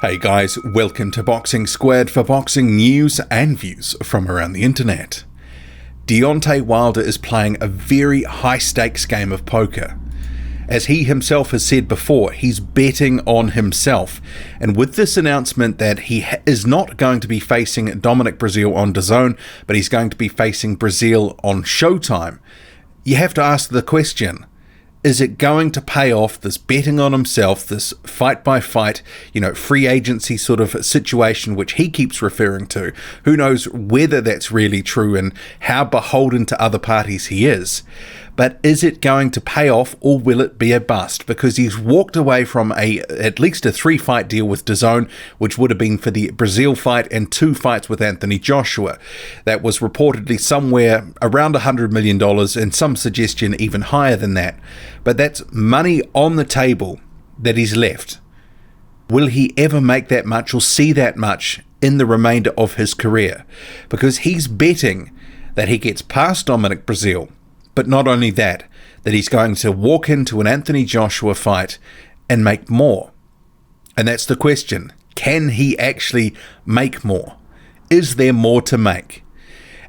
Hey guys, welcome to Boxing Squared for boxing news and views from around the internet. Deontay Wilder is playing a very high stakes game of poker. As he himself has said before, he's betting on himself. And with this announcement that he is not going to be facing Dominic Breazeale on DAZN, but he's going to be facing Breazeale on Showtime, you have to ask the question, is it going to pay off, this betting on himself, this fight by fight, free agency sort of situation which he keeps referring to? Who knows whether that's really true and how beholden to other parties he is. But is it going to pay off, or will it be a bust? Because he's walked away from at least a 3-fight deal with DAZN, which would have been for the Breazeale fight and 2 fights with Anthony Joshua. That was reportedly somewhere around $100 million, and some suggestion even higher than that. But that's money on the table that he's left. Will he ever make that much or see that much in the remainder of his career? Because he's betting that he gets past Dominic Breazeale. But not only that he's going to walk into an Anthony Joshua fight and make more. And that's the question. Can he actually make more? Is there more to make?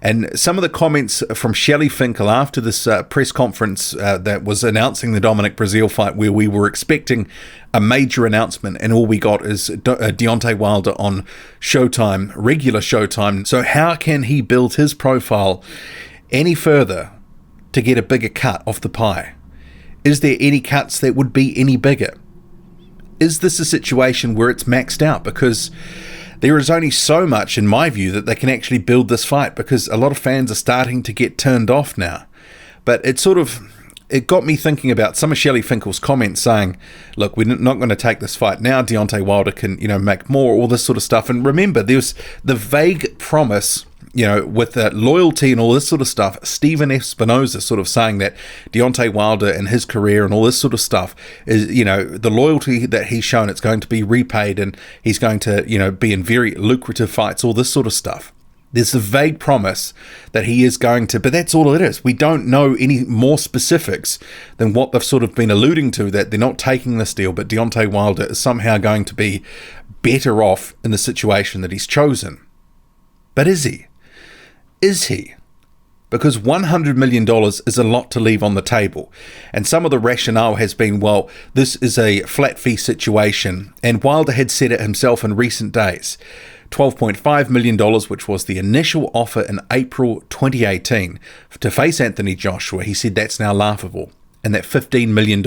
And some of the comments from Shelley Finkel after this press conference that was announcing the Dominic Breazeale fight, where we were expecting a major announcement and all we got is Deontay Wilder on Showtime, regular Showtime. So how can he build his profile any further to get a bigger cut off the pie? Is there any cuts that would be any bigger? Is this a situation where it's maxed out? Because there is only so much, in my view, that they can actually build this fight, because a lot of fans are starting to get turned off now. But it got me thinking about some of Shelley Finkel's comments saying, look, we're not going to take this fight now. Deontay Wilder can, make more, all this sort of stuff. And remember, there's the vague promise, with loyalty and all this sort of stuff. Stephen Espinoza sort of saying that Deontay Wilder and his career and all this sort of stuff is, the loyalty that he's shown, it's going to be repaid, and he's going to, be in very lucrative fights, all this sort of stuff. There's a vague promise that he is going to, but that's all it is. We don't know any more specifics than what they've sort of been alluding to, that they're not taking this deal, but Deontay Wilder is somehow going to be better off in the situation that he's chosen. But is he? Is he? Because $100 million is a lot to leave on the table. And some of the rationale has been, well, this is a flat fee situation. And Wilder had said it himself in recent days. $12.5 million, which was the initial offer in April 2018 to face Anthony Joshua, he said that's now laughable. And that $15 million,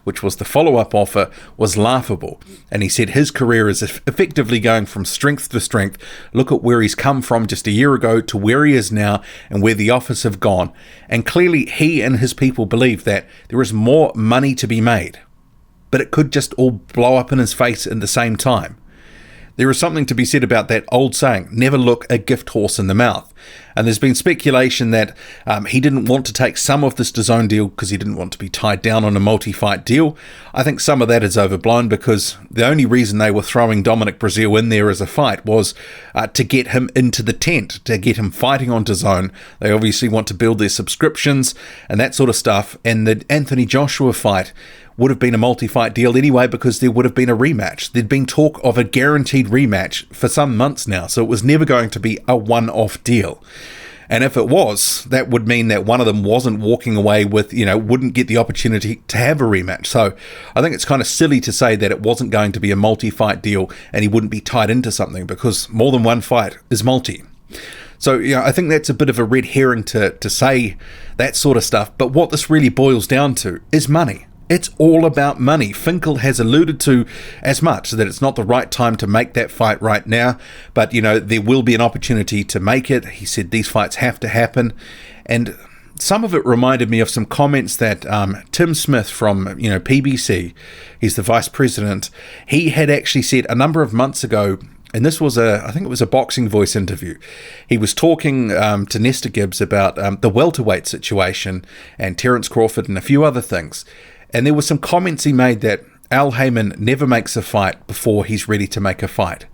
which was the follow-up offer, was laughable. And he said his career is effectively going from strength to strength. Look at where he's come from just a year ago to where he is now and where the offers have gone. And clearly he and his people believe that there is more money to be made. But it could just all blow up in his face at the same time. There is something to be said about that old saying, never look a gift horse in the mouth. And there's been speculation that he didn't want to take some of this DAZN deal because he didn't want to be tied down on a multi-fight deal. I think some of that is overblown, because the only reason they were throwing Dominic Breazeale in there as a fight was to get him into the tent, to get him fighting on DAZN. They obviously want to build their subscriptions and that sort of stuff. And the Anthony Joshua fight would have been a multi-fight deal anyway, because there would have been a rematch. There'd been talk of a guaranteed rematch for some months now, so it was never going to be a one-off deal. And if it was, that would mean that one of them wasn't walking away with, wouldn't get the opportunity to have a rematch. So I think it's kind of silly to say that it wasn't going to be a multi-fight deal and he wouldn't be tied into something, because more than one fight is multi. So, I think that's a bit of a red herring to say that sort of stuff. But what this really boils down to is money. It's all about money. Finkel has alluded to as much, that it's not the right time to make that fight right now, but there will be an opportunity to make it. He said these fights have to happen. And some of it reminded me of some comments that Tim Smith from PBC, he's the vice president, he had actually said a number of months ago. And this was I think it was a Boxing Voice interview. He was talking to Nestor Gibbs about the welterweight situation and Terence Crawford and a few other things. And there were some comments he made that Al Heyman never makes a fight before he's ready to make a fight.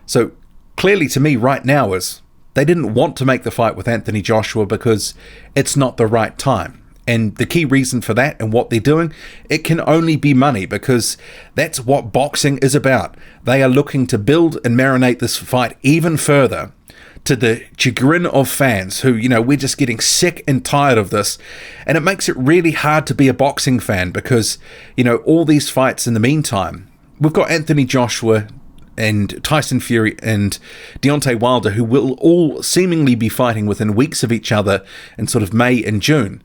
So clearly to me right now is they didn't want to make the fight with Anthony Joshua because it's not the right time. And the key reason for that and what they're doing, it can only be money, because that's what boxing is about. They are looking to build and marinate this fight even further, to the chagrin of fans who, we're just getting sick and tired of this. And it makes it really hard to be a boxing fan because, all these fights in the meantime, we've got Anthony Joshua and Tyson Fury and Deontay Wilder, who will all seemingly be fighting within weeks of each other in sort of May and June.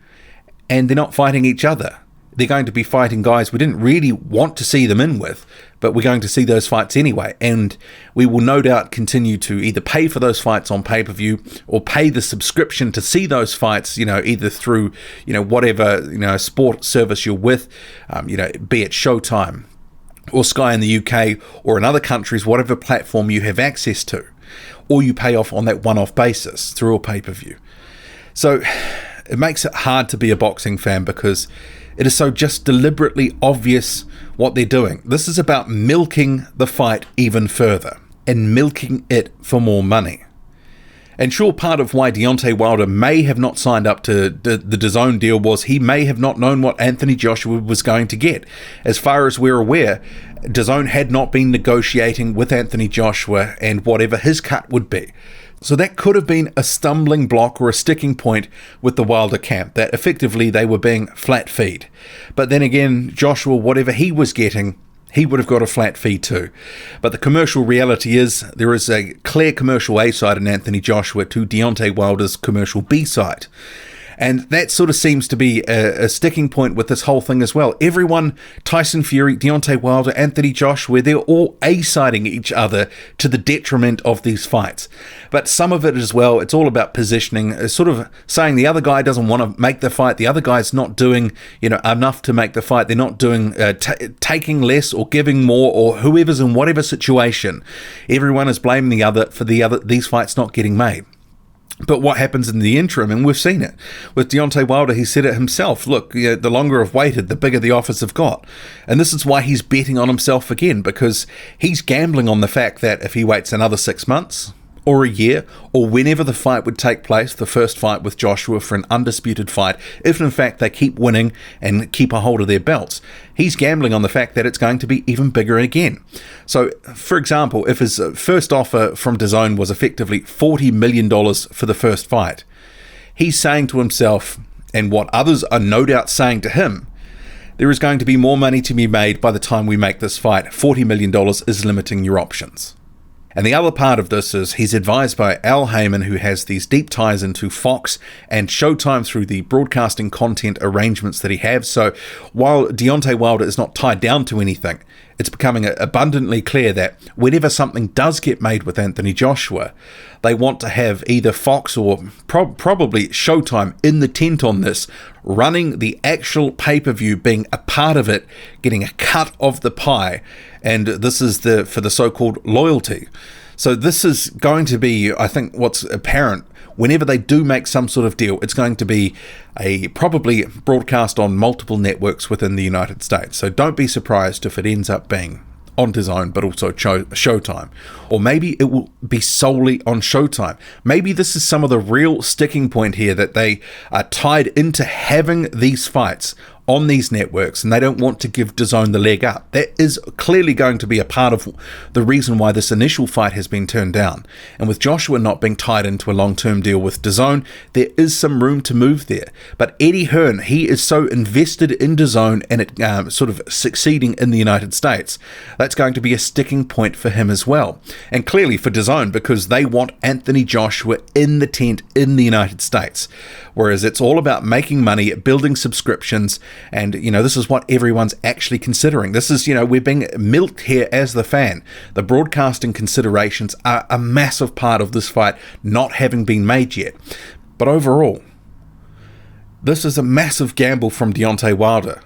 And they're not fighting each other. They're going to be fighting guys we didn't really want to see them in with, but we're going to see those fights anyway. And we will no doubt continue to either pay for those fights on pay-per-view or pay the subscription to see those fights, either through, whatever, sport service you're with, be it Showtime or Sky in the UK or in other countries, whatever platform you have access to, or you pay off on that one-off basis through a pay-per-view. So it makes it hard to be a boxing fan because it is so just deliberately obvious what they're doing. This is about milking the fight even further and milking it for more money. And sure, part of why Deontay Wilder may have not signed up to the DAZN deal was he may have not known what Anthony Joshua was going to get. As far as we're aware, DAZN had not been negotiating with Anthony Joshua and whatever his cut would be. So that could have been a stumbling block or a sticking point with the Wilder camp, that effectively they were being flat feed. But then again, Joshua, whatever he was getting, he would have got a flat fee too. But the commercial reality is there is a clear commercial A side in Anthony Joshua to Deontay Wilder's commercial B side. And that sort of seems to be a sticking point with this whole thing as well. Everyone, Tyson Fury, Deontay Wilder, Anthony Joshua, they're all A-siding each other to the detriment of these fights. But some of it as well, it's all about positioning, sort of saying the other guy doesn't want to make the fight, the other guy's not doing enough to make the fight, they're not doing taking less or giving more, or whoever's in whatever situation. Everyone is blaming the other for these fights not getting made. But what happens in the interim, and we've seen it with Deontay Wilder, he said it himself, look, the longer I've waited, the bigger the offers have got. And this is why he's betting on himself again, because he's gambling on the fact that if he waits another 6 months or a year, or whenever the fight would take place, the first fight with Joshua for an undisputed fight, if in fact they keep winning and keep a hold of their belts, he's gambling on the fact that it's going to be even bigger again. So, for example, if his first offer from DAZN was effectively $40 million for the first fight, he's saying to himself, and what others are no doubt saying to him, there is going to be more money to be made by the time we make this fight. $40 million is limiting your options. And the other part of this is he's advised by Al Heyman, who has these deep ties into Fox and Showtime through the broadcasting content arrangements that he has. So while Deontay Wilder is not tied down to anything, it's becoming abundantly clear that whenever something does get made with Anthony Joshua, they want to have either Fox or probably Showtime in the tent on this, running the actual pay-per-view, being a part of it, getting a cut of the pie. And this is for the so-called loyalty. So this is going to be, I think, what's apparent. Whenever they do make some sort of deal, it's going to be probably broadcast on multiple networks within the United States. So don't be surprised if it ends up being on DAZN, but also Showtime. Or maybe it will be solely on Showtime. Maybe this is some of the real sticking point here, that they are tied into having these fights on these networks and they don't want to give DAZN the leg up. That is clearly going to be a part of the reason why this initial fight has been turned down. And with Joshua not being tied into a long-term deal with DAZN, there is some room to move there. But Eddie Hearn, he is so invested in DAZN and it sort of succeeding in the United States, that's going to be a sticking point for him as well. And clearly for DAZN, because they want Anthony Joshua in the tent in the United States. Whereas it's all about making money, building subscriptions, and, this is what everyone's actually considering. This is, we're being milked here as the fan. The broadcasting considerations are a massive part of this fight not having been made yet. But overall, this is a massive gamble from Deontay Wilder.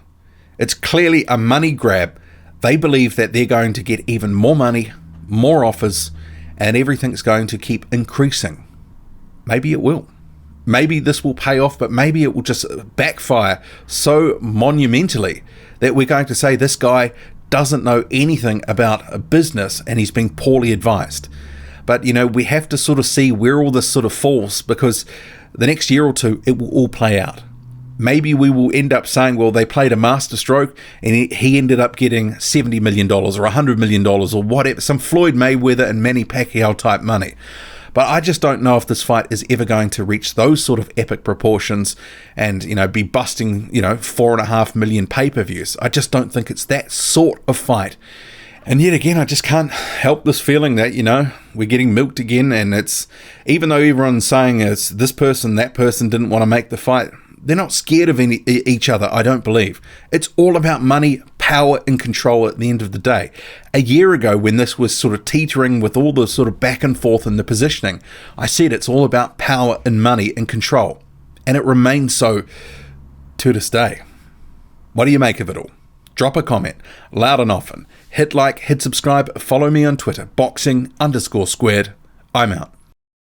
It's clearly a money grab. They believe that they're going to get even more money, more offers, and everything's going to keep increasing. Maybe it will. Maybe this will pay off, but maybe it will just backfire so monumentally that we're going to say this guy doesn't know anything about a business and he's being poorly advised. But, we have to sort of see where all this sort of falls, because the next year or two, it will all play out. maybe we will end up saying, well, they played a masterstroke and he ended up getting $70 million or $100 million or whatever, some Floyd Mayweather and Manny Pacquiao type money. But I just don't know if this fight is ever going to reach those sort of epic proportions and, be busting, 4.5 million pay-per-views. I just don't think it's that sort of fight. And yet again, I just can't help this feeling that, we're getting milked again. And it's, even though everyone's saying it's this person, that person didn't want to make the fight, they're not scared of each other, I don't believe. It's all about money, power, and control at the end of the day. A year ago, when this was sort of teetering with all the sort of back and forth in the positioning, I said it's all about power and money and control. And it remains so to this day. What do you make of it all? Drop a comment, loud and often. Hit like, hit subscribe, follow me on Twitter, boxing_squared. I'm out.